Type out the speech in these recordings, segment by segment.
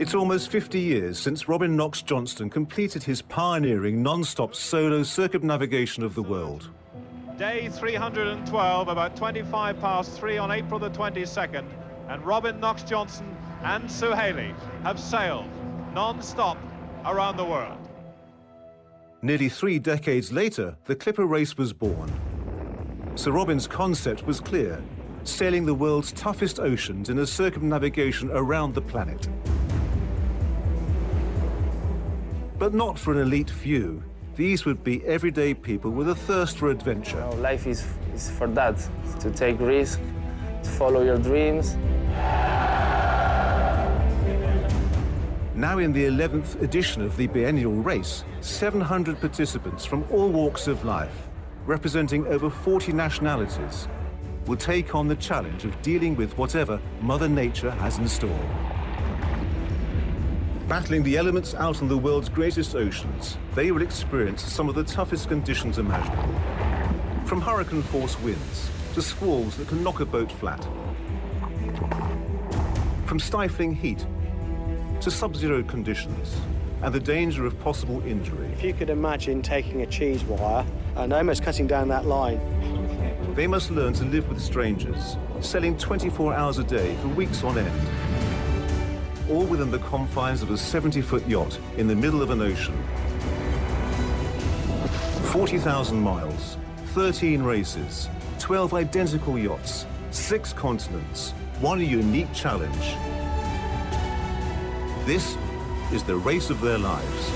It's almost 50 years since Robin Knox Johnston completed his pioneering non-stop solo circumnavigation of the world. Day 312, about 25 past 3 on April the 22nd, and Robin Knox Johnston and Sue Haley have sailed non-stop around the world. Nearly 3 decades later, the Clipper race was born. Sir Robin's concept was clear: sailing the world's toughest oceans in a circumnavigation around the planet. But not for an elite few. These would be everyday people with a thirst for adventure. You know, life is for that, to take risks, to follow your dreams. Now in the 11th edition of the biennial race, 700 participants from all walks of life, representing over 40 nationalities, will take on the challenge of dealing with whatever Mother Nature has in store. Battling the elements out on the world's greatest oceans, they will experience some of the toughest conditions imaginable. From hurricane-force winds to squalls that can knock a boat flat. From stifling heat to sub-zero conditions and the danger of possible injury. If you could imagine taking a cheese wire and almost cutting down that line. They must learn to live with strangers, sailing 24 hours a day for weeks on end. All within the confines of a 70-foot yacht in the middle of an ocean. 40,000 miles, 13 races, 12 identical yachts, 6 continents, one unique challenge. This is the race of their lives.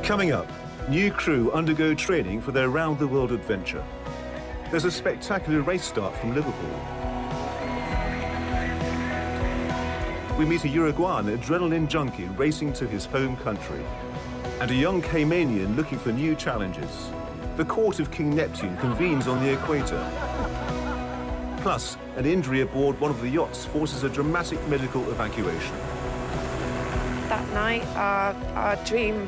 Coming up, new crew undergo training for their round-the-world adventure. There's a spectacular race start from Liverpool. We meet a Uruguayan adrenaline junkie racing to his home country, and a young Caymanian looking for new challenges. The court of King Neptune convenes on the equator. Plus, an injury aboard one of the yachts forces a dramatic medical evacuation. That night, our dream,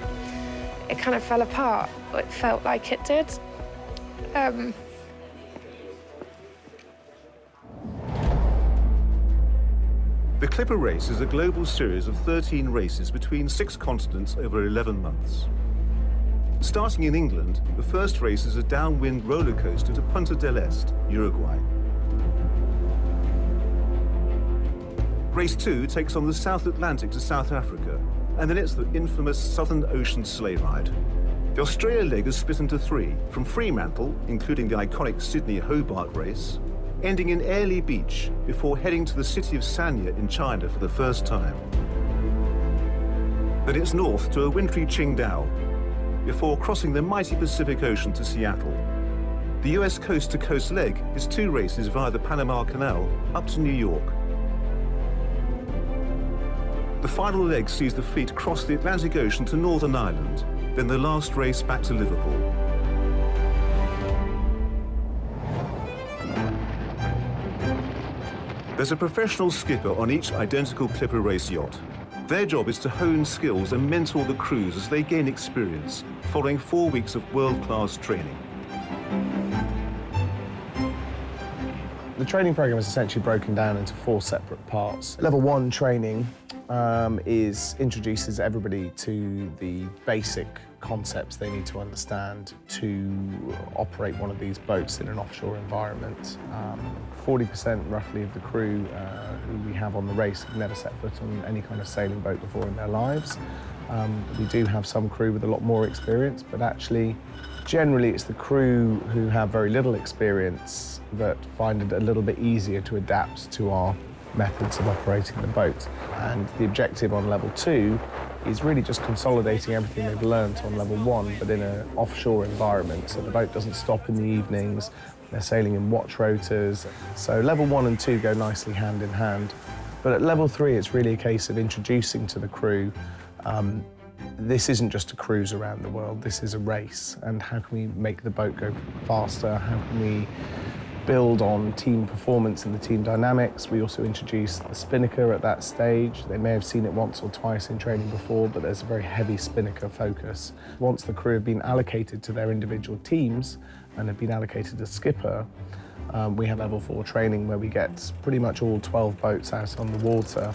it kind of fell apart. It felt like it did. The Clipper Race is a global series of 13 races between 6 continents over 11 months. Starting in England, the first race is a downwind roller coaster to Punta del Este, Uruguay. Race 2 takes on the South Atlantic to South Africa, and then it's the infamous Southern Ocean sleigh ride. The Australia leg is split into 3, from Fremantle, including the iconic Sydney-Hobart race, ending in Airlie Beach before heading to the city of Sanya in China for the first time. Then it's north to a wintry Qingdao, before crossing the mighty Pacific Ocean to Seattle. The US coast-to-coast leg is 2 races via the Panama Canal up to New York. The final leg sees the fleet cross the Atlantic Ocean to Northern Ireland, then the last race back to Liverpool. There's a professional skipper on each identical Clipper race yacht. Their job is to hone skills and mentor the crews as they gain experience, following 4 weeks of world-class training. The training program is essentially broken down into 4 separate parts. Level 1 training introduces everybody to the basic concepts they need to understand to operate one of these boats in an offshore environment. 40% roughly of the crew who we have on the race have never set foot on any kind of sailing boat before in their lives. We do have some crew with a lot more experience, but actually, generally it's the crew who have very little experience that find it a little bit easier to adapt to our methods of operating the boat. And the objective on level 2 is really just consolidating everything they've learnt on level 1, but in an offshore environment, so the boat doesn't stop in the evenings, they're sailing in watch rotors. So level 1 and 2 go nicely hand in hand. But at level 3, it's really a case of introducing to the crew, this isn't just a cruise around the world, this is a race. And how can we make the boat go faster? How can we build on team performance and the team dynamics. We also introduced the spinnaker at that stage. They may have seen it once or twice in training before, but there's a very heavy spinnaker focus. Once the crew have been allocated to their individual teams and have been allocated a skipper, we have level 4 training where we get pretty much all 12 boats out on the water,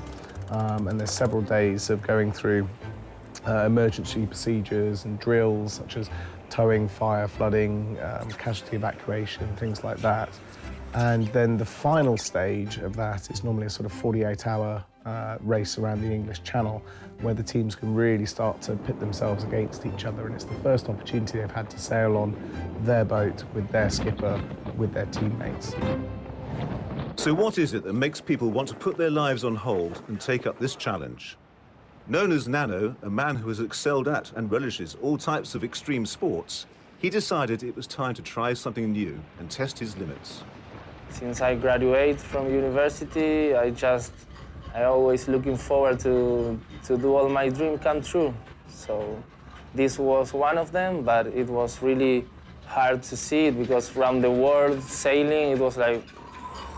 and there's several days of going through emergency procedures and drills such as towing, fire, flooding, casualty evacuation, things like that. And then the final stage of that is normally a sort of 48-hour race around the English Channel where the teams can really start to pit themselves against each other, and it's the first opportunity they've had to sail on their boat with their skipper, with their teammates. So what is it that makes people want to put their lives on hold and take up this challenge? Known as Nano, a man who has excelled at and relishes all types of extreme sports, he decided it was time to try something new and test his limits. Since I graduated from university, I always looking forward to do all my dreams come true. So this was one of them, but it was really hard to see it because around the world sailing, it was like,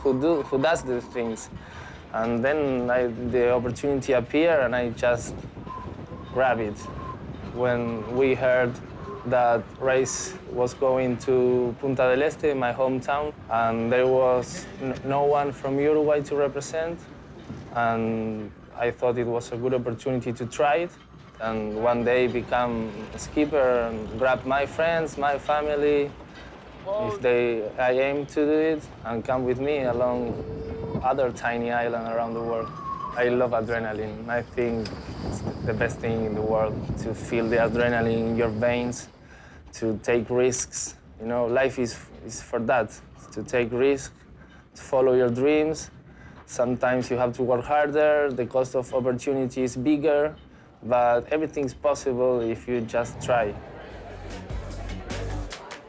who does these things? And then the opportunity appeared and I just grabbed it. When we heard that race was going to Punta del Este, my hometown, and there was no one from Uruguay to represent, and I thought it was a good opportunity to try it, and one day become a skipper and grab my friends, my family, if I aim to do it, and come with me along other tiny islands around the world. I love adrenaline. I think it's the best thing in the world, to feel the adrenaline in your veins, to take risks. You know, life is for that, to take risks, to follow your dreams. Sometimes you have to work harder, the cost of opportunity is bigger, but everything's possible if you just try.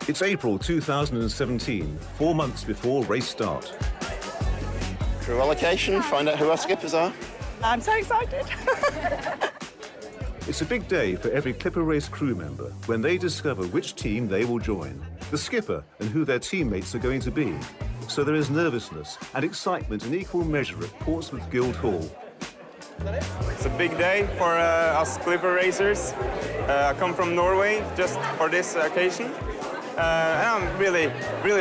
It's April 2017, 4 months before race start. Crew allocation, find out who our skippers are. I'm so excited. It's a big day for every Clipper Race crew member when they discover which team they will join, the skipper and who their teammates are going to be. So there is nervousness and excitement in equal measure at Portsmouth Guildhall. It's a big day for us Clipper racers. I come from Norway just for this occasion. And I'm really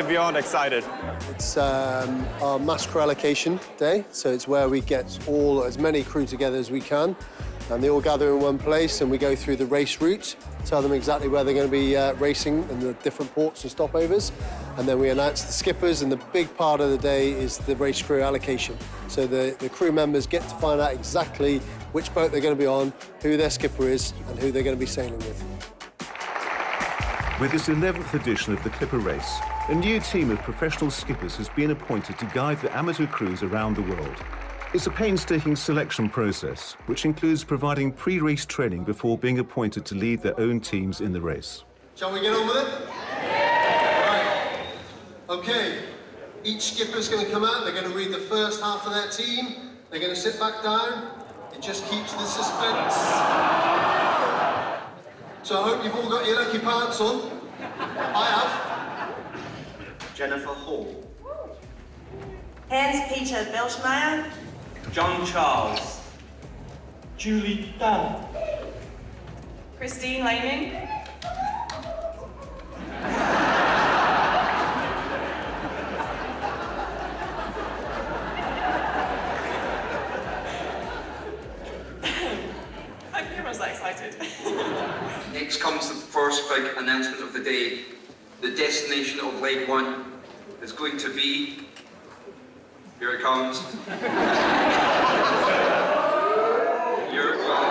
beyond excited. It's our mass crew allocation day, so it's where we get as many crew together as we can, and they all gather in one place and we go through the race route, tell them exactly where they're going to be racing and the different ports and stopovers, and then we announce the skippers, and the big part of the day is the race crew allocation. So the crew members get to find out exactly which boat they're going to be on, who their skipper is, and who they're going to be sailing with. With this 11th edition of the Clipper Race, a new team of professional skippers has been appointed to guide the amateur crews around the world. It's a painstaking selection process, which includes providing pre-race training before being appointed to lead their own teams in the race. Shall we get on with it? Yeah. Right. Okay, each skipper's going to come out, they're going to read the first half of their team, they're going to sit back down, it just keeps the suspense. So I hope you've all got your lucky pants on. I have. Jennifer Hall. Hans-Peter Belschmeyer. John Charles. Julie Dunn. Christine Laming. Everyone's that excited. Next comes the first big announcement of the day. The destination of leg one is going to be... Here it comes. Uruguay.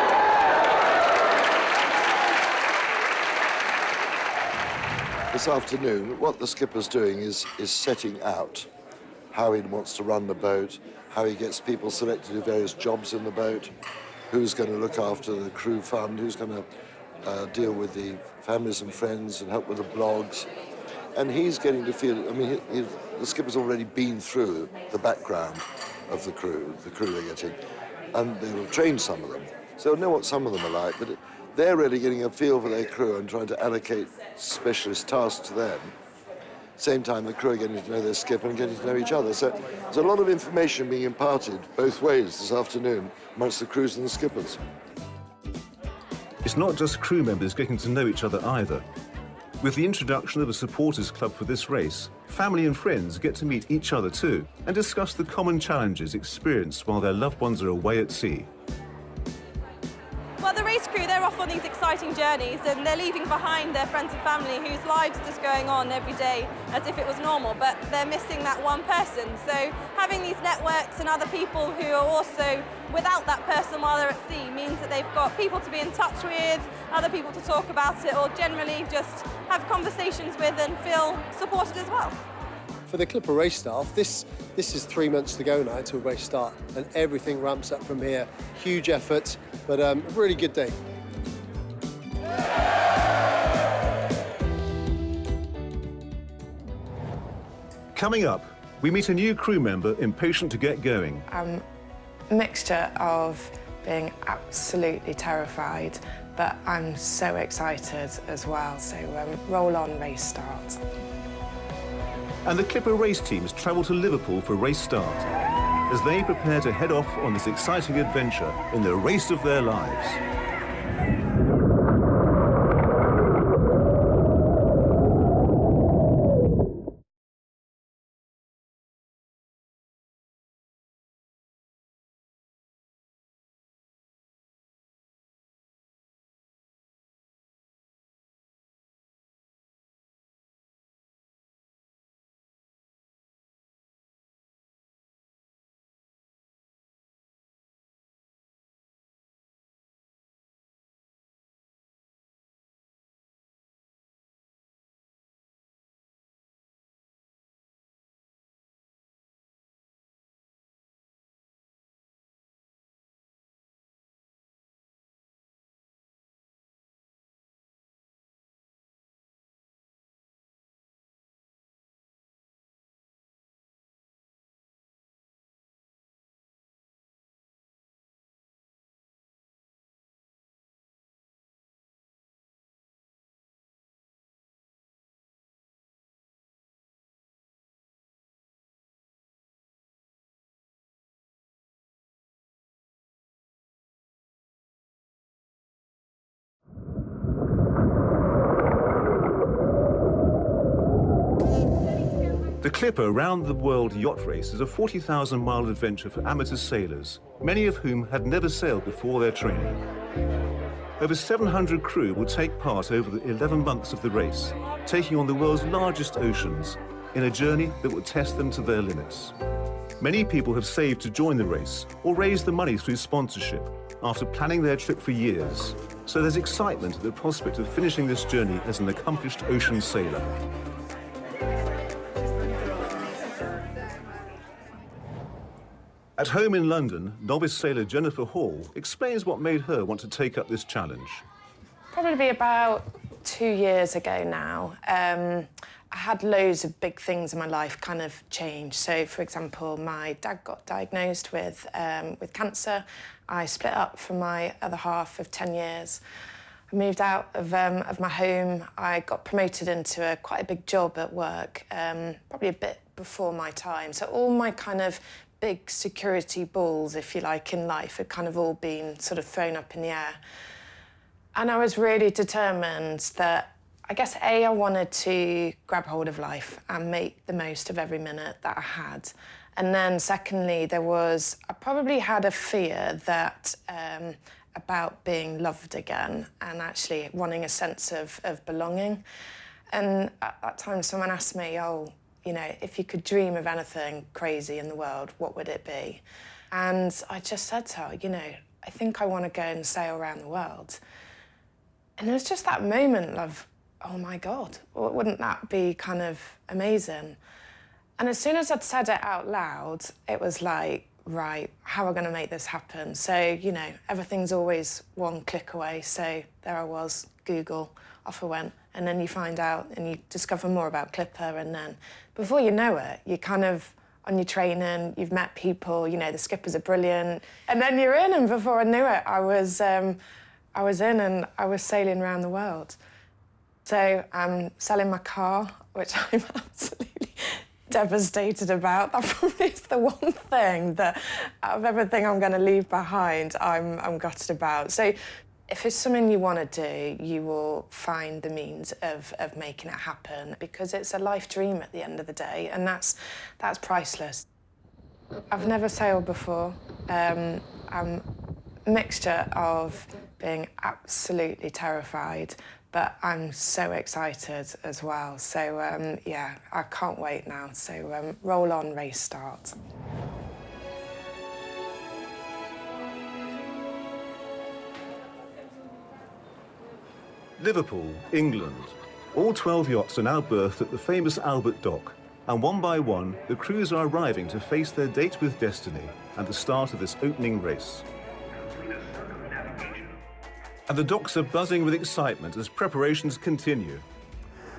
This afternoon, what the skipper's doing is setting out how he wants to run the boat, how he gets people selected to various jobs in the boat, who's going to look after the crew fund, who's going to deal with the families and friends and help with the blogs. And he's getting to feel, I mean, the skipper's already been through the background of the crew they're getting, and they will train some of them. So they'll know what some of them are like, but they're really getting a feel for their crew and trying to allocate specialist tasks to them. Same time, the crew are getting to know their skipper and getting to know each other. So there's a lot of information being imparted both ways this afternoon amongst the crews and the skippers. It's not just crew members getting to know each other either. With the introduction of a supporters club for this race, family and friends get to meet each other too and discuss the common challenges experienced while their loved ones are away at sea. Well, the race crew, they're off on these exciting journeys and they're leaving behind their friends and family whose lives are just going on every day as if it was normal, but they're missing that one person. So having these networks and other people who are also without that person while they're at sea means that they've got people to be in touch with, other people to talk about it, or generally just have conversations with and feel supported as well. For the Clipper race staff, this is 3 months to go now till race start, and everything ramps up from here. Huge effort, but a really good day. Coming up, we meet a new crew member impatient to get going. A mixture of being absolutely terrified, but I'm so excited as well. So roll on, race start. And the Clipper race teams travel to Liverpool for race start as they prepare to head off on this exciting adventure in the race of their lives. The Clipper Round the World Yacht Race is a 40,000-mile adventure for amateur sailors, many of whom had never sailed before their training. Over 700 crew will take part over the 11 months of the race, taking on the world's largest oceans in a journey that will test them to their limits. Many people have saved to join the race or raised the money through sponsorship after planning their trip for years, so there's excitement at the prospect of finishing this journey as an accomplished ocean sailor. At home in London, novice sailor Jennifer Hall explains what made her want to take up this challenge. Probably about 2 years ago now. I had loads of big things in my life kind of change. So, for example, my dad got diagnosed with cancer. I split up from my other half of 10 years. I moved out of my home. I got promoted into quite a big job at work, probably a bit before my time. So all my kind of big security balls, if you like, in life had kind of all been sort of thrown up in the air. And I was really determined that, I guess, A, I wanted to grab hold of life and make the most of every minute that I had. And then secondly, I probably had a fear that, about being loved again and actually wanting a sense of belonging. And at that time, someone asked me, you know, if you could dream of anything crazy in the world, what would it be? And I just said to her, you know, I think I want to go and sail around the world. And it was just that moment of, oh my God, wouldn't that be kind of amazing? And as soon as I'd said it out loud, it was like, right, how are we going to make this happen? So, you know, everything's always one click away. So there I was, Google, off I went. And then you find out and you discover more about Clipper. And then before you know it, you're kind of on your training, you've met people, you know, the skippers are brilliant. And then you're in, and before I knew it, I was in and I was sailing around the world. So I'm selling my car, which I'm absolutely devastated about. That probably is the one thing that, out of everything I'm going to leave behind, I'm gutted about. So if it's something you want to do, you will find the means of making it happen, because it's a life dream at the end of the day, and that's priceless. I've never sailed before. I'm a mixture of being absolutely terrified, but I'm so excited as well. So, yeah, I can't wait now. So, roll on, race start. Liverpool, England. All 12 yachts are now berthed at the famous Albert Dock, and one by one, the crews are arriving to face their date with destiny and the start of this opening race. And the docks are buzzing with excitement as preparations continue.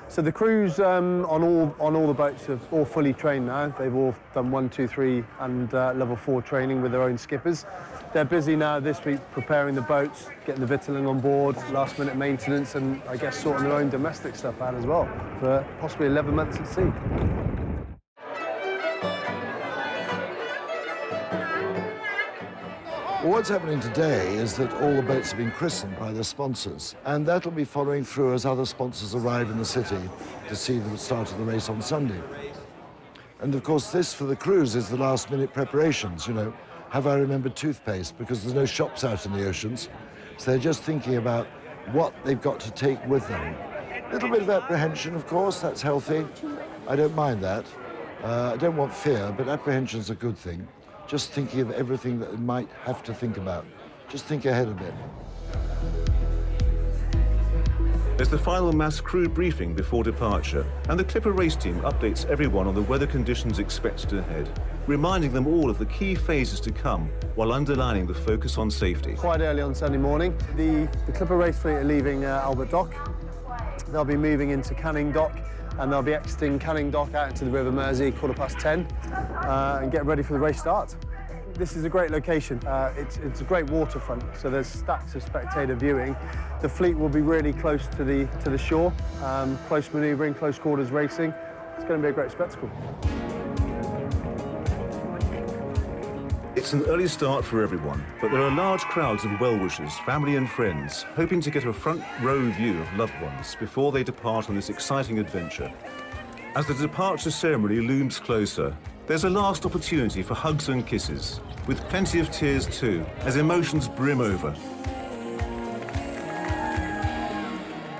So the crews on all the boats are all fully trained now. They've all done 1, 2, 3 and level 4 training with their own skippers. They're busy now this week preparing the boats, getting the victualling on board, last minute maintenance, and I guess sorting their own domestic stuff out as well for possibly 11 months at sea. Well, what's happening today is that all the boats have been christened by their sponsors, and that'll be following through as other sponsors arrive in the city to see the start of the race on Sunday. And of course, this for the crews is the last-minute preparations, you know. Have I remembered toothpaste? Because there's no shops out in the oceans, so they're just thinking about what they've got to take with them. A little bit of apprehension, of course, that's healthy. I don't mind that. I don't want fear, but apprehension's a good thing. Just thinking of everything that they might have to think about. Just think ahead a bit. There's the final mass crew briefing before departure, and the Clipper race team updates everyone on the weather conditions expected ahead, reminding them all of the key phases to come while underlining the focus on safety. Quite early on Sunday morning, the Clipper race fleet are leaving Albert Dock. They'll be moving into Canning Dock, and they'll be exiting Canning Dock out into the River Mersey 10:15 and get ready for the race start. This is a great location. It's a great waterfront, so there's stacks of spectator viewing. The fleet will be really close to the shore, close manoeuvring, close quarters racing. It's going to be a great spectacle. It's an early start for everyone, but there are large crowds of well-wishers, family and friends, hoping to get a front-row view of loved ones before they depart on this exciting adventure. As the departure ceremony looms closer, there's a last opportunity for hugs and kisses, with plenty of tears too, as emotions brim over.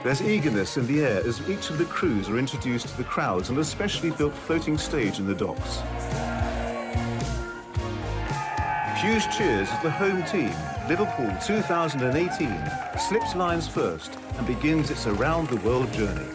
There's eagerness in the air as each of the crews are introduced to the crowds on a specially built floating stage in the docks. Huge cheers as the home team, Liverpool 2018, slips lines first and begins its around-the-world journey.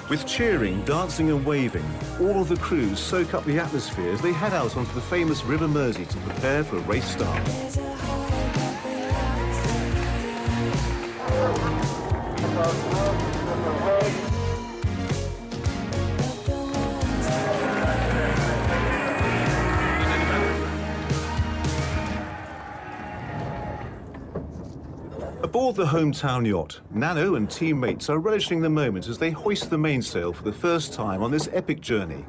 With cheering, dancing and waving, all of the crews soak up the atmosphere as they head out onto the famous River Mersey to prepare for race start. Aboard the hometown yacht, Nano and teammates are relishing the moment as they hoist the mainsail for the first time on this epic journey.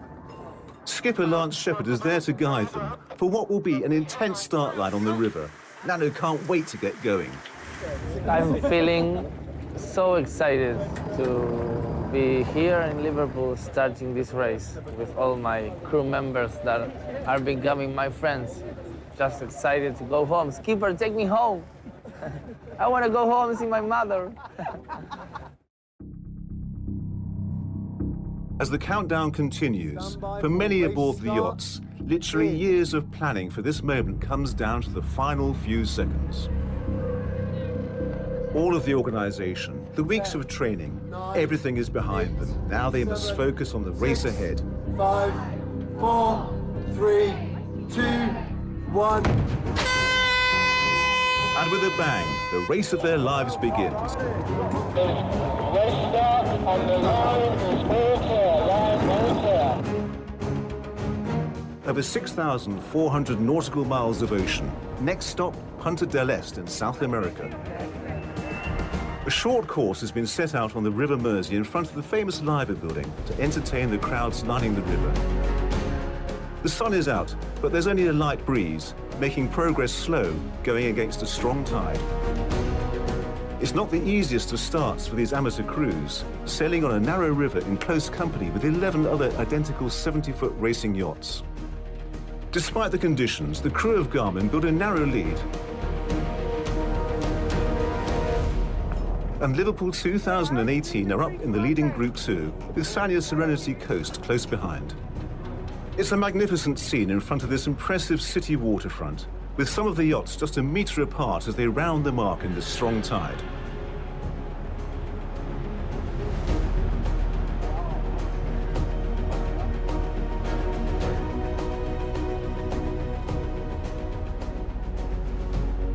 Skipper Lance Shepherd is there to guide them for what will be an intense start line on the river. Nano can't wait to get going. I'm feeling so excited to be here in Liverpool starting this race with all my crew members that are becoming my friends. Just excited to go home. Skipper, take me home. I want to go home and see my mother. As the countdown continues, for many aboard the yachts, literally years of planning for this moment comes down to the final few seconds. All of the organisation, the weeks of training, everything is behind them. Now they must focus on the race ahead. 5, 4, 3, 2, 1. And with a bang, the race of their lives begins. Over 6,400 nautical miles of ocean. Next stop, Punta del Este in South America. A short course has been set out on the River Mersey in front of the famous Liver building to entertain the crowds lining the river. The sun is out, but there's only a light breeze, making progress slow, going against a strong tide. It's not the easiest of starts for these amateur crews, sailing on a narrow river in close company with 11 other identical 70-foot racing yachts. Despite the conditions, the crew of Garmin built a narrow lead. And Liverpool 2018 are up in the leading Group 2, with Sanya Serenity Coast close behind. It's a magnificent scene in front of this impressive city waterfront, with some of the yachts just a metre apart as they round the mark in this strong tide.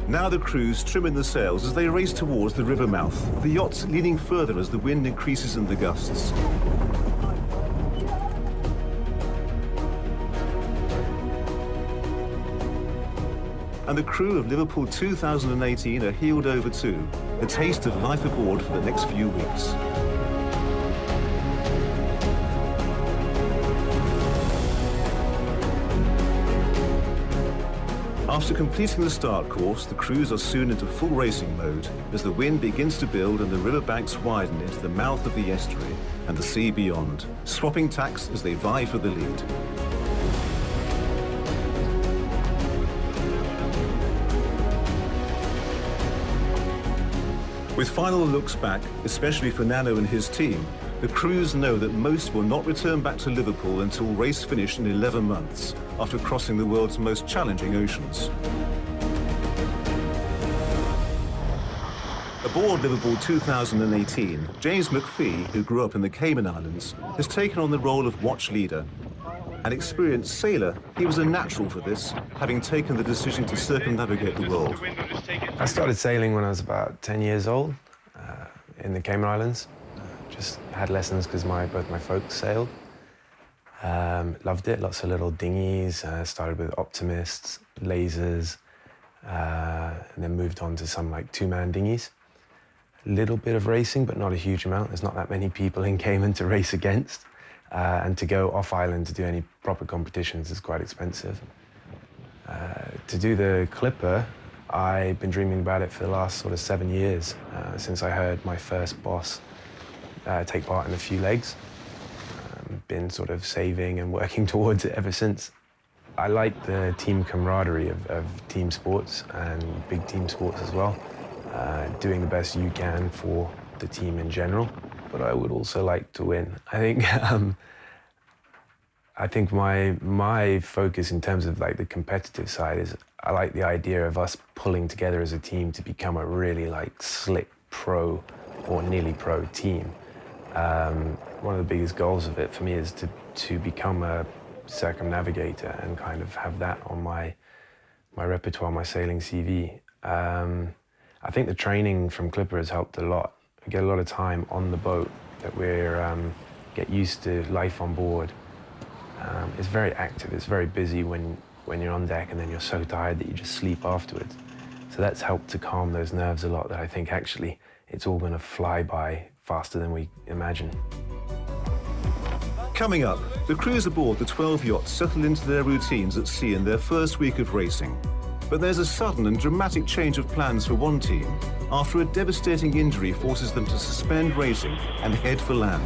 Now the crews trim in the sails as they race towards the river mouth, the yachts leaning further as the wind increases in the gusts. And the crew of Liverpool 2018 are heeled over too, a taste of life aboard for the next few weeks. After completing the start course, the crews are soon into full racing mode as the wind begins to build and the river banks widen into the mouth of the estuary and the sea beyond, swapping tacks as they vie for the lead. With final looks back, especially for Nano and his team, the crews know that most will not return back to Liverpool until race finish in 11 months, after crossing the world's most challenging oceans. Aboard Liverpool 2018, James McPhee, who grew up in the Cayman Islands, has taken on the role of watch leader. An experienced sailor, he was a natural for this, having taken the decision to circumnavigate the world. I started sailing when I was about 10 years old in the Cayman Islands. Just had lessons because both my folks sailed. Loved it, lots of little dinghies. Started with optimists, lasers, and then moved on to some like two-man dinghies. A little bit of racing, but not a huge amount. There's not that many people in Cayman to race against. And to go off-island to do any proper competitions is quite expensive. To do the Clipper, I've been dreaming about it for the last sort of 7 years, since I heard my first boss take part in a few legs. Been sort of saving and working towards it ever since. I like the team camaraderie of team sports and big team sports as well. Doing the best you can for the team in general, but I would also like to win. I think my focus in terms of like the competitive side is I like the idea of us pulling together as a team to become a really like slick pro or nearly pro team. One of the biggest goals of it for me is to become a circumnavigator and kind of have that on my repertoire, my sailing CV. I think the training from Clipper has helped a lot. We get a lot of time on the boat that get used to life on board. It's very active, it's very busy when you're on deck, and then you're so tired that you just sleep afterwards. So that's helped to calm those nerves a lot, that I think actually it's all going to fly by faster than we imagine. Coming up, the crews aboard the 12 yachts settle into their routines at sea in their first week of racing. But there's a sudden and dramatic change of plans for one team after a devastating injury forces them to suspend racing and head for land.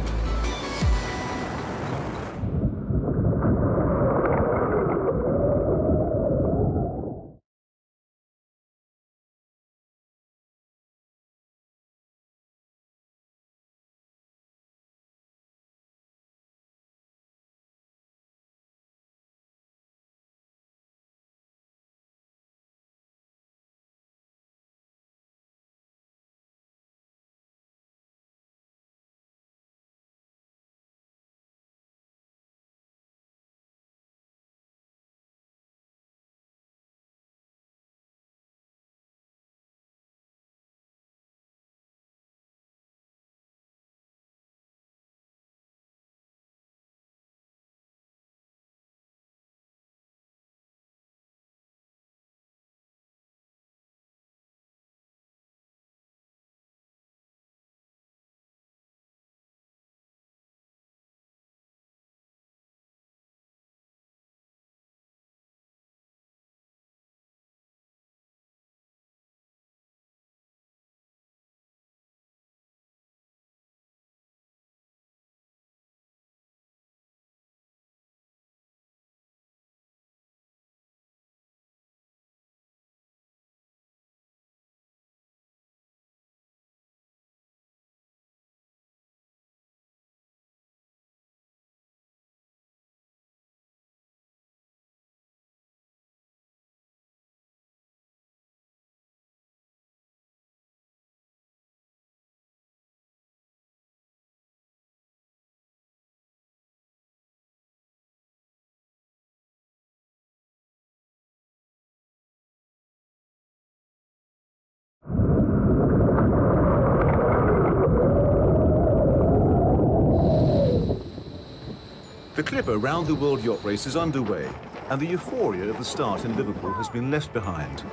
The Clipper Round the World Yacht Race is underway, and the euphoria of the start in Liverpool has been left behind.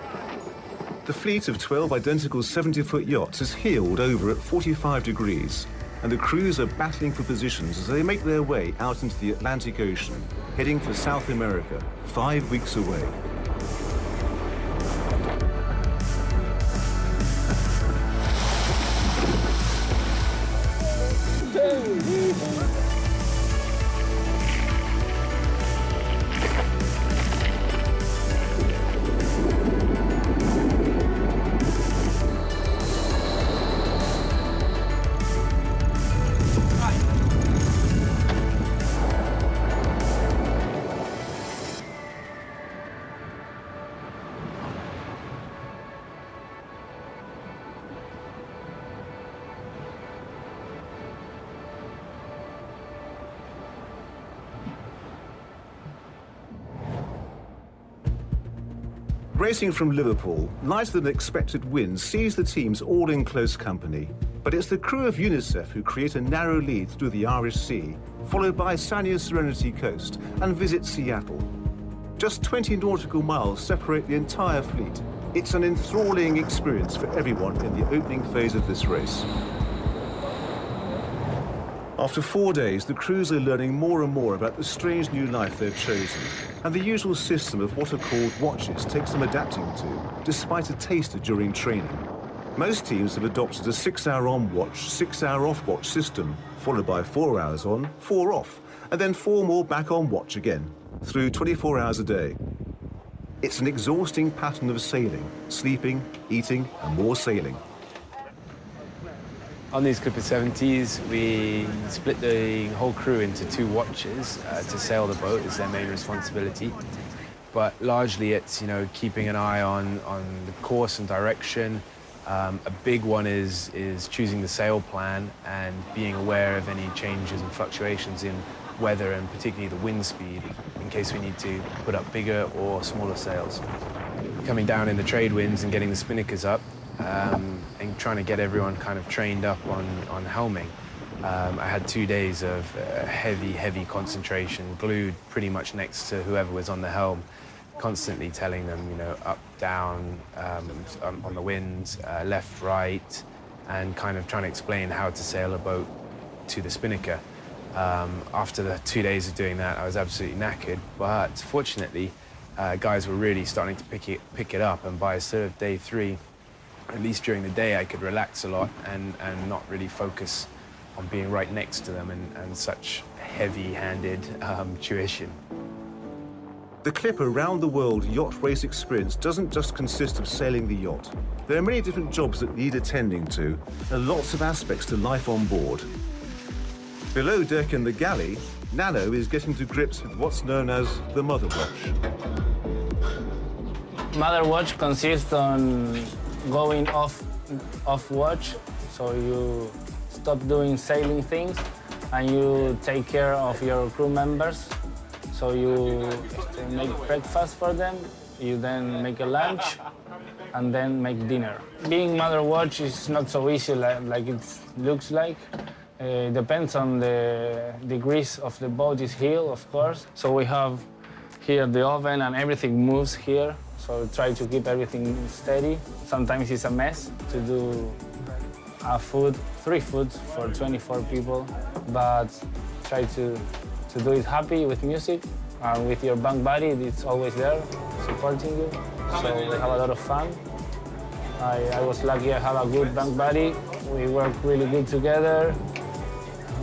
The fleet of 12 identical 70-foot yachts is heeled over at 45 degrees, and the crews are battling for positions as they make their way out into the Atlantic Ocean, heading for South America, 5 weeks away. Racing from Liverpool, lighter than expected wind sees the teams all in close company. But it's the crew of UNICEF who create a narrow lead through the Irish Sea, followed by Sanya Serenity Coast, and visit Seattle. Just 20 nautical miles separate the entire fleet. It's an enthralling experience for everyone in the opening phase of this race. After 4 days, the crews are learning more and more about the strange new life they've chosen, and the usual system of what are called watches takes some adapting to, despite a taster during training. Most teams have adopted a 6-hour on-watch, 6-hour off-watch system, followed by 4 hours on, 4 off, and then 4 more back on watch again, through 24 hours a day. It's an exhausting pattern of sailing, sleeping, eating, and more sailing. On these Clipper 70s, we split the whole crew into 2 watches to sail the boat is their main responsibility. But largely it's, keeping an eye on the course and direction. A big one is choosing the sail plan and being aware of any changes and fluctuations in weather and particularly the wind speed in case we need to put up bigger or smaller sails. Coming down in the trade winds and getting the spinnakers up, and trying to get everyone kind of trained up on helming. I had 2 days of heavy concentration, glued pretty much next to whoever was on the helm, constantly telling them, up, down, on the winds, left, right, and kind of trying to explain how to sail a boat to the spinnaker. After the 2 days of doing that, I was absolutely knackered, but fortunately, guys were really starting to pick it up, and by sort of day 3, at least during the day, I could relax a lot and not really focus on being right next to them and such heavy-handed tuition. The Clipper Round the World Yacht Race experience doesn't just consist of sailing the yacht. There are many different jobs that need attending to, and lots of aspects to life on board. Below deck in the galley, Nano is getting to grips with what's known as the Mother Watch. Mother Watch consists on going off watch, so you stop doing sailing things and you take care of your crew members. So you make breakfast for them, you then make a lunch, and then make dinner. Being Mother Watch is not so easy like it looks like. It depends on the degrees of the boat is heeled, of course. So we have here the oven and everything moves here. So try to keep everything steady. Sometimes it's a mess to do 3 foods for 24 people, but try to do it happy with music and with your bunk buddy. It's always there supporting you. So we have a lot of fun. I was lucky I have a good bunk buddy. We work really good together.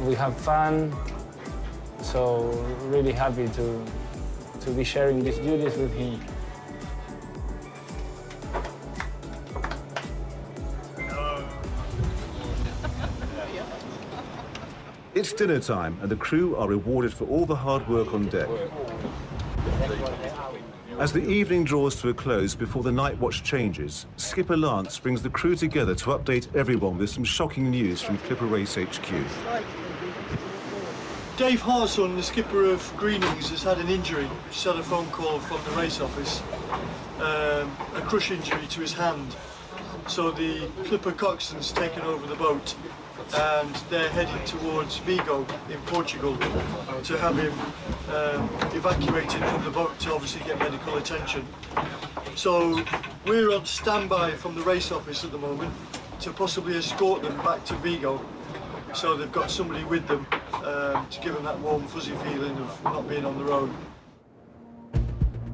We have fun. So really happy to be sharing these duties with him. It's dinner time, and the crew are rewarded for all the hard work on deck. As the evening draws to a close before the night watch changes, Skipper Lance brings the crew together to update everyone with some shocking news from Clipper Race HQ. Dave Harson, the skipper of Greenings, has had an injury. Just had a phone call from the race office. A crush injury to his hand. So the Clipper coxswain's taken over the boat and they're heading towards Vigo in Portugal to have him evacuated from the boat to obviously get medical attention. So we're on standby from the race office at the moment to possibly escort them back to Vigo. So they've got somebody with them to give them that warm, fuzzy feeling of not being on the road.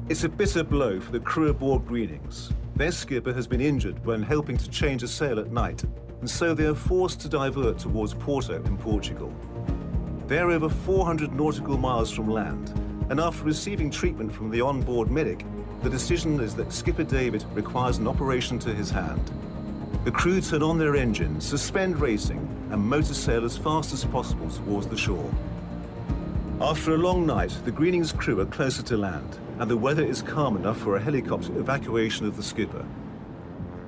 It's a bitter blow for the crew aboard Greenings. Their skipper has been injured when helping to change a sail at night, and so they are forced to divert towards Porto in Portugal. They're over 400 nautical miles from land, and after receiving treatment from the onboard medic, the decision is that Skipper David requires an operation to his hand. The crew turn on their engines, suspend racing, and motor sail as fast as possible towards the shore. After a long night, the Greenings crew are closer to land, and the weather is calm enough for a helicopter evacuation of the skipper.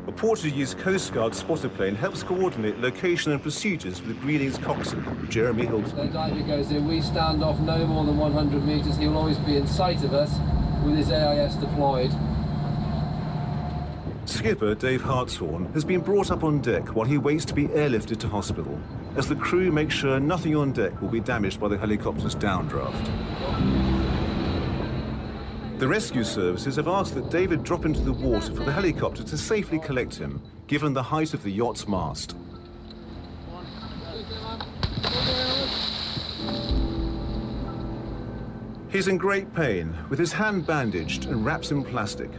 A Portuguese Coast Guard spotter plane helps coordinate location and procedures with Greenings coxswain, Jeremy Hilton. The diver goes in, we stand off no more than 100 metres, he will always be in sight of us with his AIS deployed. Skipper Dave Hartshorn has been brought up on deck while he waits to be airlifted to hospital, as the crew make sure nothing on deck will be damaged by the helicopter's downdraft. The rescue services have asked that David drop into the water for the helicopter to safely collect him, given the height of the yacht's mast. He's in great pain, with his hand bandaged and wrapped in plastic.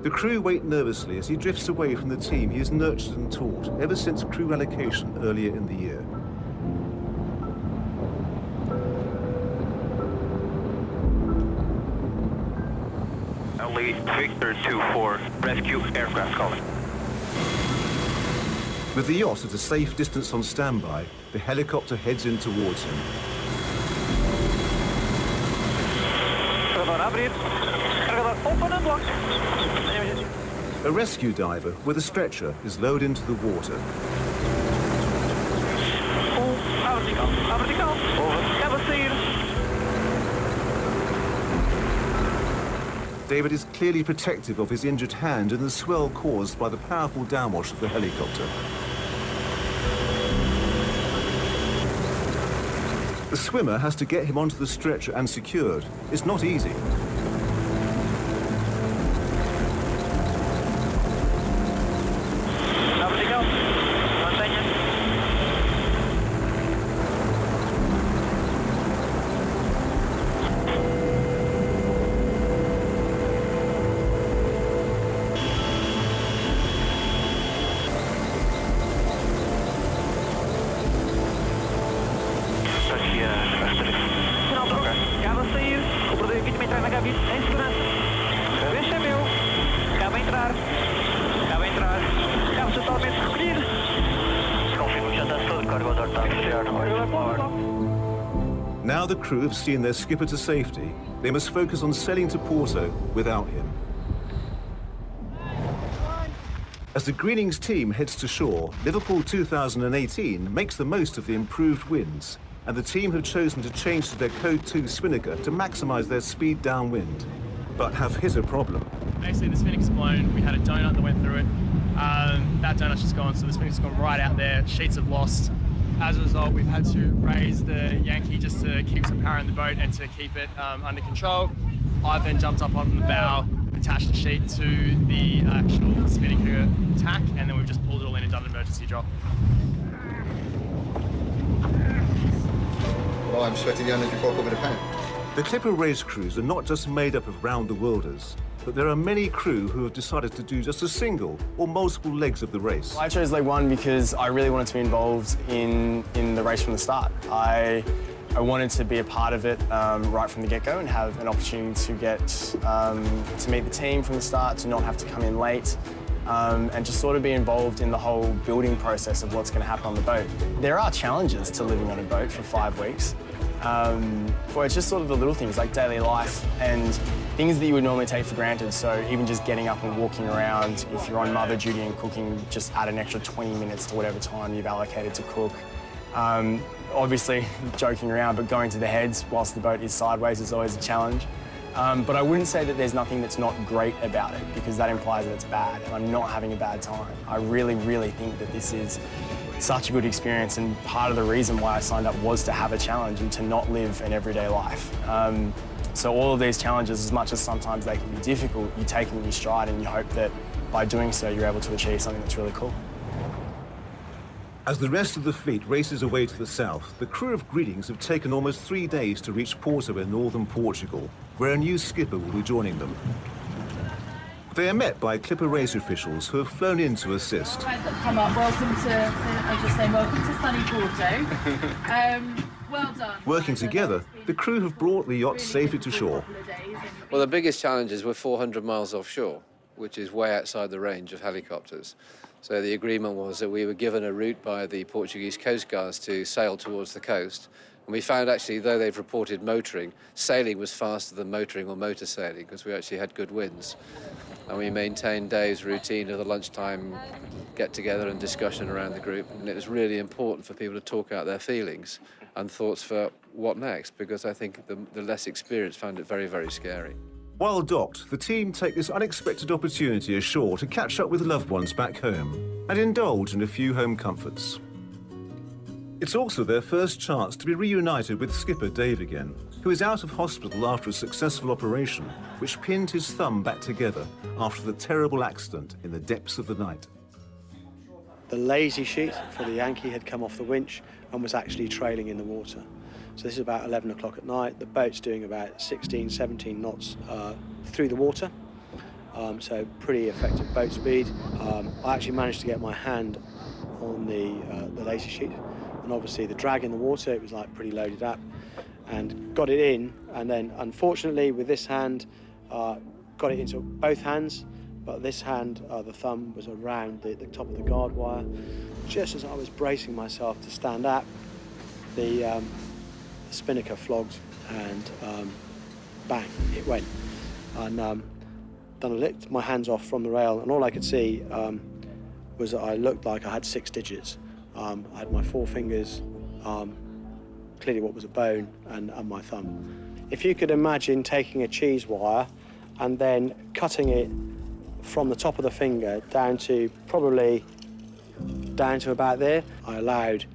The crew wait nervously as he drifts away from the team he has nurtured and taught ever since crew allocation earlier in the year. Only Victor 2-4, rescue aircraft calling. With the yacht at a safe distance on standby, the helicopter heads in towards him. A rescue diver with a stretcher is lowered into the water. David is clearly protective of his injured hand and the swell caused by the powerful downwash of the helicopter. The swimmer has to get him onto the stretcher and secured. It's not easy. Now the crew have seen their skipper to safety, they must focus on sailing to Porto without him. As the Greenings team heads to shore, Liverpool 2018 makes the most of the improved winds, and the team have chosen to change to their Code 2 spinnaker to maximise their speed downwind, but have hit a problem. Basically, the spinnaker's blown. We had a donut that went through it. That donut's just gone, so the spinnaker's gone right out there. Sheets have lost. As a result, we've had to raise the Yankee just to keep some power in the boat and to keep it under control. I've then jumped up on the bow, attached the sheet to the actual spinnaker tack, and then we've just pulled it all in and done an emergency drop. Well, I'm sweating the energy fork over the pen. The Clipper race crews are not just made up of round-the-worlders, but there are many crew who have decided to do just a single or multiple legs of the race. I chose leg one because I really wanted to be involved in the race from the start. I wanted to be a part of it right from the get-go and have an opportunity to get to meet the team from the start, to not have to come in late, and just sort of be involved in the whole building process of what's going to happen on the boat. There are challenges to living on a boat for 5 weeks. For it's just sort of the little things like daily life and things that you would normally take for granted. So even just getting up and walking around, if you're on mother duty and cooking, just add an extra 20 minutes to whatever time you've allocated to cook. Obviously, joking around, but going to the heads whilst the boat is sideways is always a challenge. But I wouldn't say that there's nothing that's not great about it, because that implies that it's bad, and I'm not having a bad time. I really, really think that this is such a good experience, and part of the reason why I signed up was to have a challenge and to not live an everyday life. So all of these challenges, as much as sometimes they can be difficult, you take them in your stride and you hope that by doing so you're able to achieve something that's really cool. As the rest of the fleet races away to the south, the crew of Greetings have taken almost 3 days to reach Porto in northern Portugal, where a new skipper will be joining them. They are met by Clipper race officials who have flown in to assist. Come up, welcome to, I'm just saying, welcome to sunny Porto. Well done. Working together, the crew have brought the yacht safely to shore. Well, the biggest challenge is we're 400 miles offshore, which is way outside the range of helicopters. So the agreement was that we were given a route by the Portuguese Coast Guards to sail towards the coast. And we found actually, though they've reported motoring, sailing was faster than motoring or motor sailing because we actually had good winds. And we maintained Dave's routine of the lunchtime get-together and discussion around the group. And it was really important for people to talk out their feelings and thoughts for what next, because I think the less experienced found it very, very scary. While docked, the team take this unexpected opportunity ashore to catch up with loved ones back home and indulge in a few home comforts. It's also their first chance to be reunited with skipper Dave again, who is out of hospital after a successful operation which pinned his thumb back together after the terrible accident in the depths of the night. The lazy sheet for the Yankee had come off the winch and was actually trailing in the water. So this is about 11 o'clock at night. The boat's doing about 16, 17 knots through the water. So pretty effective boat speed. I actually managed to get my hand on the lazy sheet. And obviously the drag in the water, it was like pretty loaded up, and got it in. And then unfortunately with this hand, got it into both hands, but this hand, the thumb was around the top of the guard wire. Just as I was bracing myself to stand up, the spinnaker flogged and bang, it went. And then I licked my hands off from the rail, and all I could see was that I looked like I had 6 digits. I had my 4 fingers, clearly what was a bone, and my thumb. If you could imagine taking a cheese wire and then cutting it from the top of the finger down to probably down to about there, I allowed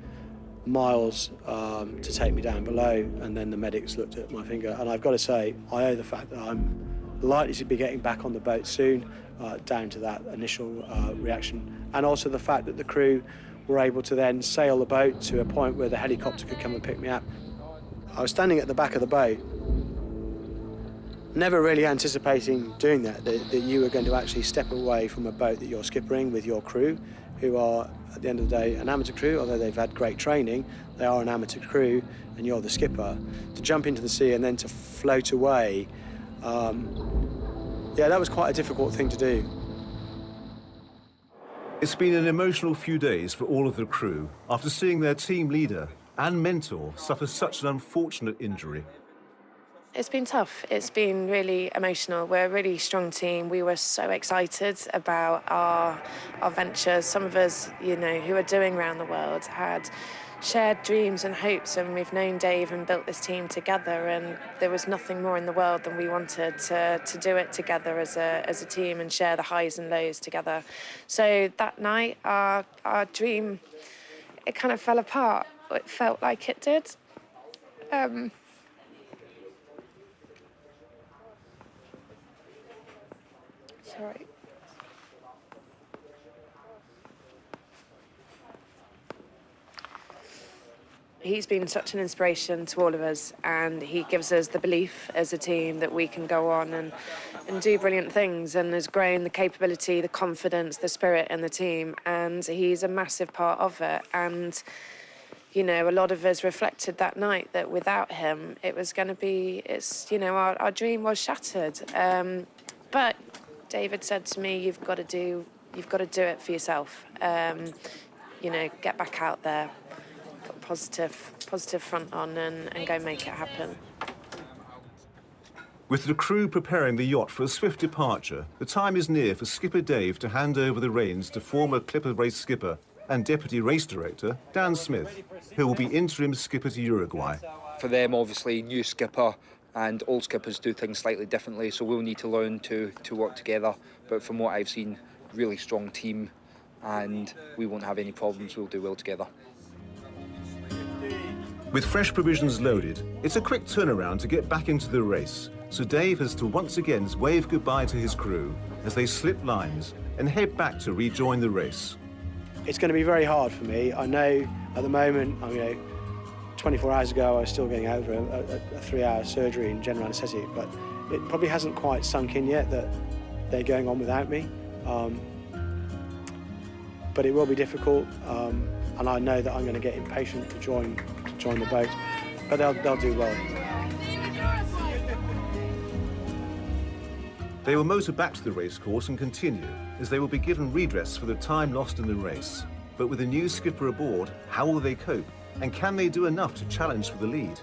Miles to take me down below, and then the medics looked at my finger. And I've got to say, I owe the fact that I'm likely to be getting back on the boat soon, down to that initial reaction, and also the fact that the crew were able to then sail the boat to a point where the helicopter could come and pick me up. I was standing at the back of the boat, never really anticipating doing that you were going to actually step away from a boat that you're skippering with your crew, who are, at the end of the day, an amateur crew. Although they've had great training, they are an amateur crew, and you're the skipper. To jump into the sea and then to float away, yeah, that was quite a difficult thing to do. It's been an emotional few days for all of the crew after seeing their team leader and mentor suffer such an unfortunate injury. It's been tough. It's been really emotional. We're a really strong team. We were so excited about our ventures. Some of us, you know, who are doing around the world had shared dreams and hopes, and we've known Dave and built this team together, and there was nothing more in the world than we wanted to do it together as a team and share the highs and lows together. So that night, our dream, it kind of fell apart. It felt like it did. Sorry. He's been such an inspiration to all of us, and he gives us the belief as a team that we can go on and do brilliant things, and has grown the capability, the confidence, the spirit in the team, and he's a massive part of it. And, you know, a lot of us reflected that night that without him, it was going to be, you know, our dream was shattered. But David said to me, you've got to do it for yourself. You know, get back out there, put positive front on, and go make it happen. With the crew preparing the yacht for a swift departure, the time is near for Skipper Dave to hand over the reins to former Clipper race skipper and deputy race director Dan Smith, who will be interim skipper to Uruguay. For them, obviously, new skipper, and old skippers do things slightly differently, so we'll need to learn to work together. But from what I've seen, really strong team, and we won't have any problems. We'll do well together. With fresh provisions loaded, it's a quick turnaround to get back into the race, so Dave has to once again wave goodbye to his crew as they slip lines and head back to rejoin the race. It's going to be very hard for me. I know at the moment, 24 hours ago I was still getting over a 3-hour surgery in general anaesthetic, but it probably hasn't quite sunk in yet that they're going on without me. But it will be difficult, and I know that I'm going to get impatient to join the boat, but they'll do well. They will motor back to the racecourse and continue, as they will be given redress for the time lost in the race. But with a new skipper aboard, how will they cope? And can they do enough to challenge for the lead?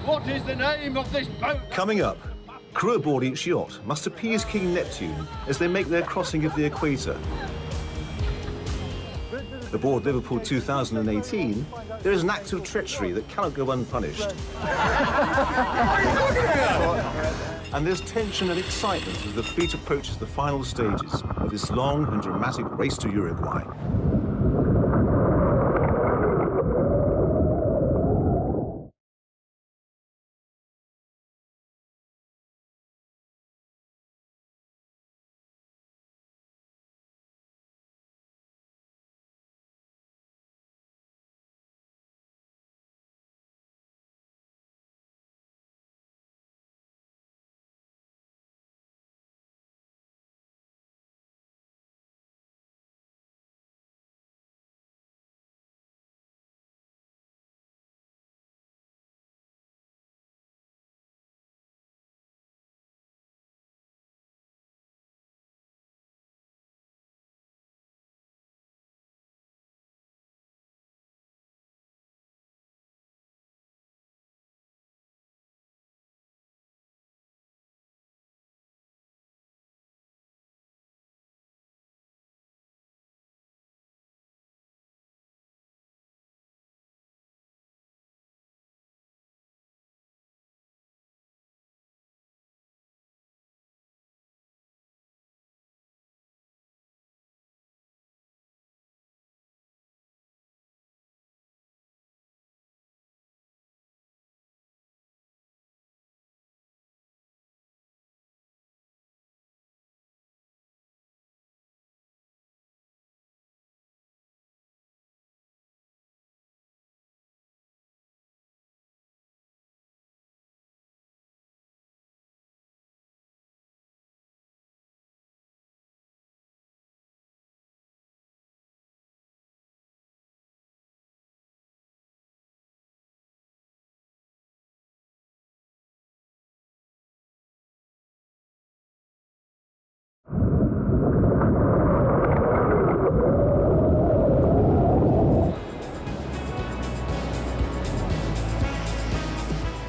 What is the name of this boat? Coming up, crew aboard each yacht must appease King Neptune as they make their crossing of the equator. Aboard Liverpool 2018, there is an act of treachery that cannot go unpunished. And there's tension and excitement as the fleet approaches the final stages of this long and dramatic race to Uruguay.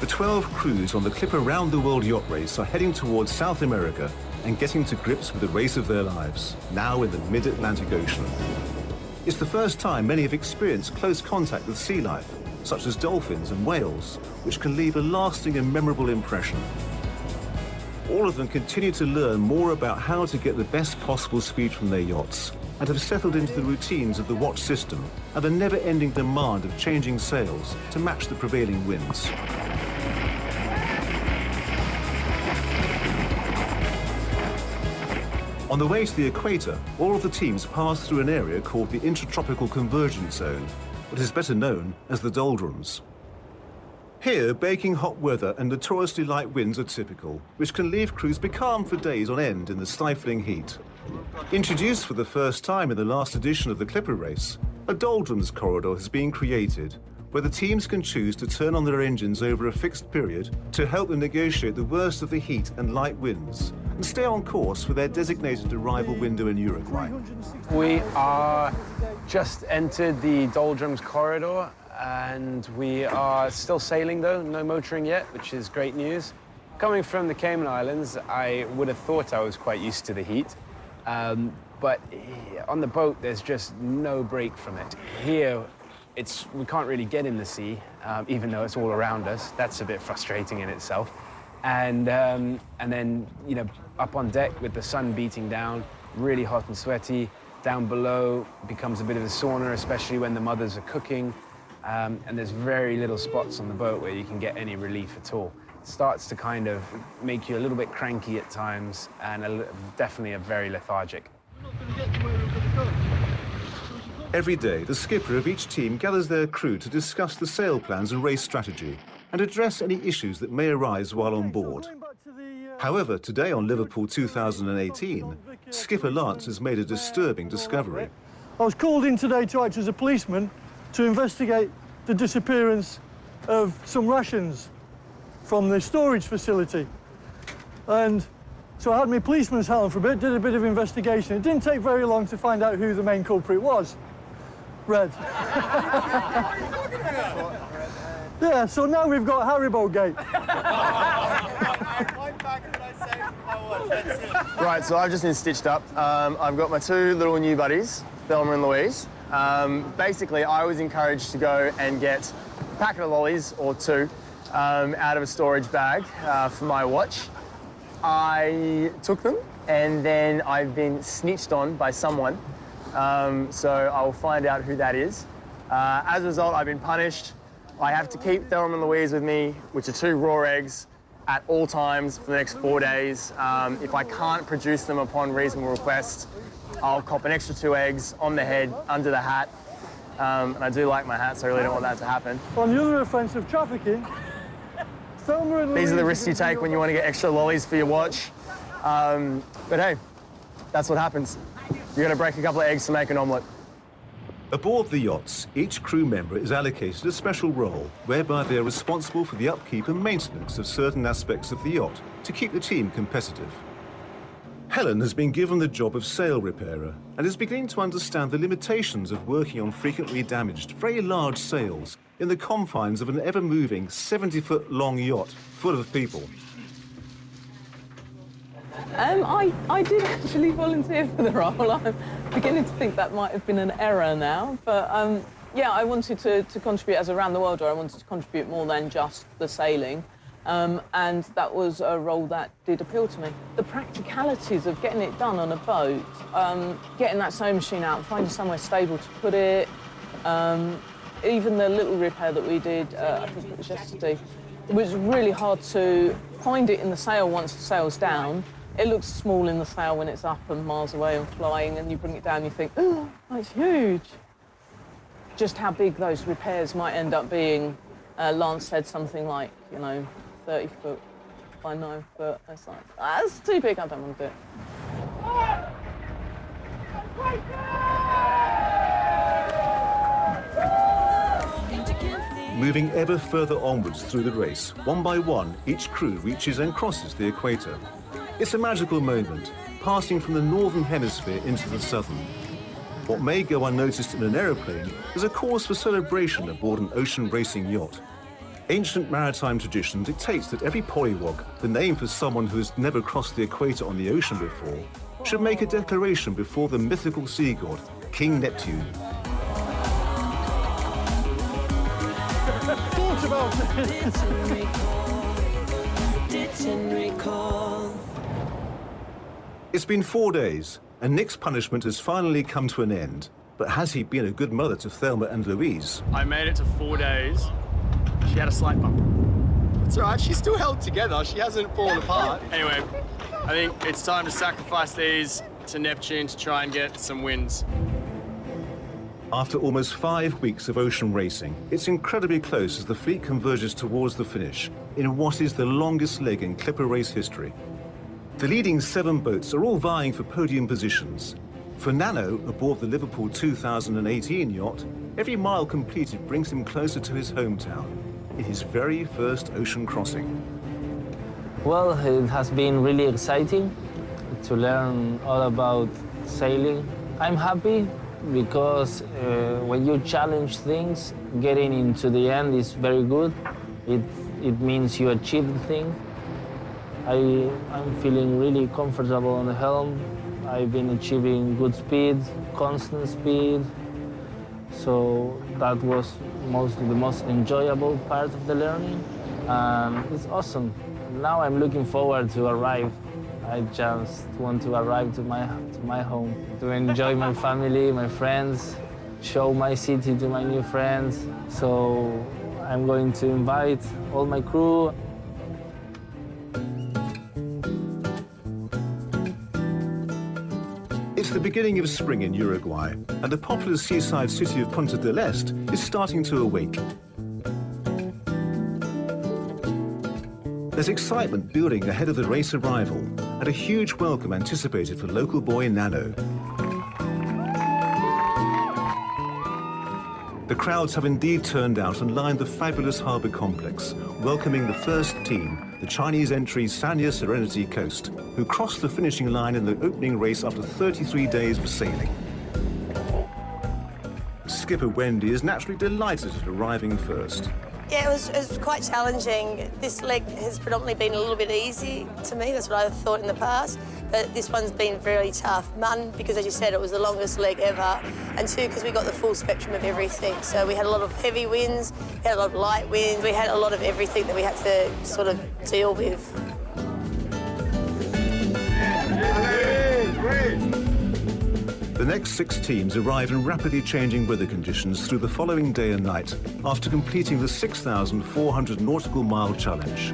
The 12 crews on the Clipper Round the World Yacht Race are heading towards South America and getting to grips with the race of their lives, now in the mid-Atlantic Ocean. It's the first time many have experienced close contact with sea life, such as dolphins and whales, which can leave a lasting and memorable impression. All of them continue to learn more about how to get the best possible speed from their yachts, and have settled into the routines of the watch system and the never-ending demand of changing sails to match the prevailing winds. On the way to the equator, all of the teams pass through an area called the Intertropical Convergence Zone, what is better known as the doldrums. Here, baking hot weather and notoriously light winds are typical, which can leave crews becalmed for days on end in the stifling heat. Introduced for the first time in the last edition of the Clipper race, a doldrums corridor has been created, where the teams can choose to turn on their engines over a fixed period to help them negotiate the worst of the heat and light winds, and stay on course for their designated arrival window in Uruguay. We are just entered the doldrums corridor, and we are still sailing though, no motoring yet, which is great news. Coming from the Cayman Islands, I would have thought I was quite used to the heat, but on the boat, there's just no break from it. Here, we can't really get in the sea, even though it's all around us. That's a bit frustrating in itself. And then, you know, up on deck with the sun beating down, really hot and sweaty. Down below becomes a bit of a sauna, especially when the mothers are cooking. And there's very little spots on the boat where you can get any relief at all. It starts to kind of make you a little bit cranky at times and definitely very lethargic. Every day, the skipper of each team gathers their crew to discuss the sail plans and race strategy and address any issues that may arise while on board. However, today on Liverpool 2018, skipper Lance has made a disturbing discovery. I was called in today to act as a policeman to investigate the disappearance of some rations from the storage facility. And so I had my policeman's hat on for a bit, did a bit of investigation. It didn't take very long to find out who the main culprit was. Red. Yeah, so now we've got Haribo Gate. Right, so I've just been stitched up. I've got my two little new buddies, Thelma and Louise. Basically, I was encouraged to go and get a packet of lollies, or two, out of a storage bag for my watch. I took them, and then I've been snitched on by someone. So I'll find out who that is. As a result, I've been punished. I have to keep Thelma and Louise with me, which are two raw eggs, at all times for the next 4 days. If I can't produce them upon reasonable request, I'll cop an extra 2 eggs on the head, under the hat. And I do like my hat, so I really don't want that to happen. On the other offence of trafficking, Thelma and Louise... These are the risks you take when you want to get extra lollies for your watch. But hey, that's what happens. You've got to break a couple of eggs to make an omelette. Aboard the yachts, each crew member is allocated a special role whereby they are responsible for the upkeep and maintenance of certain aspects of the yacht to keep the team competitive. Helen has been given the job of sail repairer and is beginning to understand the limitations of working on frequently damaged, very large sails in the confines of an ever-moving 70-foot-long yacht full of people. I did actually volunteer for the role. I'm beginning to think that might have been an error now. But yeah, I wanted to contribute as a round-the-worlder. I wanted to contribute more than just the sailing. And that was a role that did appeal to me. The practicalities of getting it done on a boat, getting that sewing machine out, finding somewhere stable to put it, even the little repair that we did, I think it was yesterday, it was really hard to find it in the sail once the sail's down. It looks small in the sail when it's up and miles away and flying, and you bring it down and you think, oh, that's huge. Just how big those repairs might end up being. Lance said something like, you know, 30 foot by 9 foot. It's like, that's too big, I don't want to do it. Moving ever further onwards through the race, one by one, each crew reaches and crosses the equator. It's a magical moment, passing from the northern hemisphere into the southern. What may go unnoticed in an aeroplane is a cause for celebration aboard an ocean racing yacht. Ancient maritime tradition dictates that every polywog, the name for someone who has never crossed the equator on the ocean before, should make a declaration before the mythical sea god, King Neptune. Thought about it. It's been 4 days, and Nick's punishment has finally come to an end. But has he been a good mother to Thelma and Louise? I made it to 4 days. She had a slight bump. It's all right, she's still held together. She hasn't fallen apart. Anyway, I think it's time to sacrifice these to Neptune to try and get some wins. After almost 5 weeks of ocean racing, it's incredibly close as the fleet converges towards the finish in what is the longest leg in Clipper race history. The leading 7 boats are all vying for podium positions. For Nano, aboard the Liverpool 2018 yacht, every mile completed brings him closer to his hometown, in his very first ocean crossing. Well, it has been really exciting to learn all about sailing. I'm happy because when you challenge things, getting into the end is very good. It means you achieve the thing. I'm feeling really comfortable on the helm. I've been achieving good speed, constant speed. So that was the most enjoyable part of the learning. And it's awesome. Now I'm looking forward to arrive. I just want to arrive to my home, to enjoy my family, my friends, show my city to my new friends. So I'm going to invite all my crew. It's the beginning of spring in Uruguay, and the popular seaside city of Punta del Este is starting to awake. There's excitement building ahead of the race arrival, and a huge welcome anticipated for local boy Nano. The crowds have indeed turned out and lined the fabulous harbour complex, welcoming the first team, the Chinese entry Sanya Serenity Coast, who crossed the finishing line in the opening race after 33 days of sailing. Skipper Wendy is naturally delighted at arriving first. Yeah, it was quite challenging. This leg has predominantly been a little bit easy to me. That's what I thought in the past. But this one's been very tough. One, because as you said, it was the longest leg ever. And two, because we got the full spectrum of everything. So we had a lot of heavy winds, we had a lot of light winds, we had a lot of everything that we had to sort of deal with. The next 6 teams arrive in rapidly changing weather conditions through the following day and night after completing the 6,400 nautical mile challenge.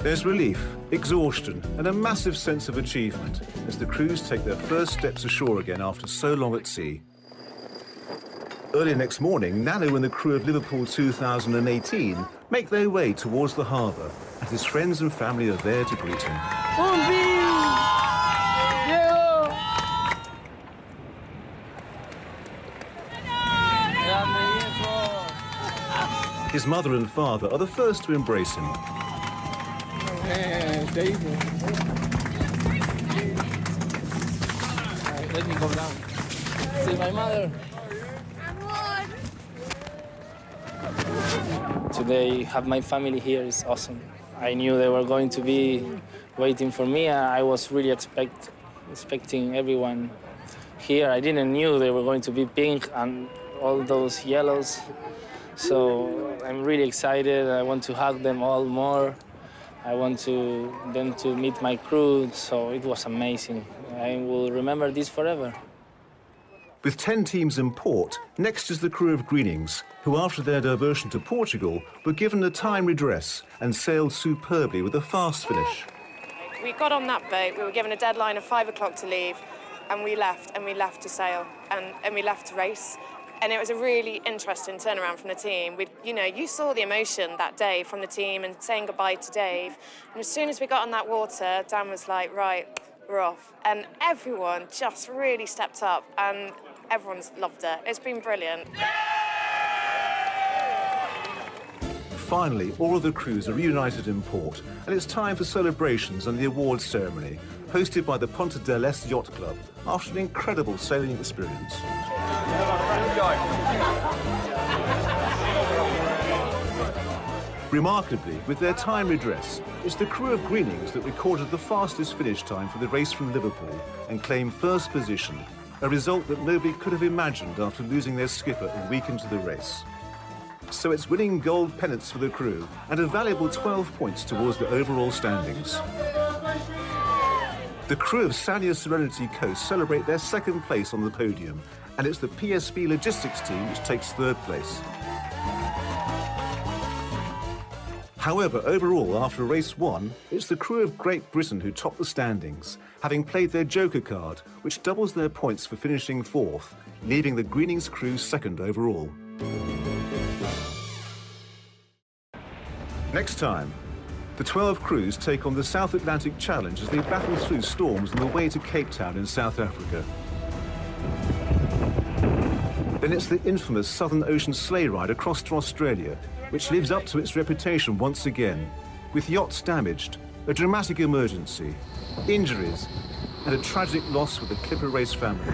There's relief, exhaustion, and a massive sense of achievement as the crews take their first steps ashore again after so long at sea. Early next morning, Nano and the crew of Liverpool 2018 make their way towards the harbour, and his friends and family are there to greet him. His mother and father are the first to embrace him. Let me go down. See my mother. Today, have my family here is awesome. I knew they were going to be waiting for me, and I was really expecting everyone here. I didn't know they were going to be pink and all those yellows. So I'm really excited. I want to hug them all more. I want them to meet my crew. So it was amazing. I will remember this forever. With 10 teams in port, next is the crew of Greenings, who after their diversion to Portugal were given a time redress and sailed superbly with a fast finish. We got on that boat, we were given a deadline of 5 o'clock to leave, and we left to sail, and we left to race. And it was a really interesting turnaround from the team. You saw the emotion that day from the team and saying goodbye to Dave. And as soon as we got on that water, Dan was like, right, we're off. And everyone just really stepped up, and everyone's loved it. It's been brilliant. Finally, all of the crews are reunited in port, and it's time for celebrations and the awards ceremony, hosted by the Punta del Este Yacht Club, after an incredible sailing experience. Remarkably, with their time redress, it's the crew of Greenings that recorded the fastest finish time for the race from Liverpool and claimed first position, a result that nobody could have imagined after losing their skipper a week into the race. So it's winning gold pennants for the crew and a valuable 12 points towards the overall standings. The crew of Sanya Serenity Coast celebrate their second place on the podium, and it's the PSP Logistics team which takes third place. However, overall, after race 1, it's the crew of Great Britain who top the standings, having played their joker card, which doubles their points for finishing 4th, leaving the Greenings crew second overall. Next time, the 12 crews take on the South Atlantic Challenge as they battle through storms on the way to Cape Town in South Africa. Then it's the infamous Southern Ocean sleigh ride across to Australia, which lives up to its reputation once again, with yachts damaged, a dramatic emergency, injuries, and a tragic loss for the Clipper Race family.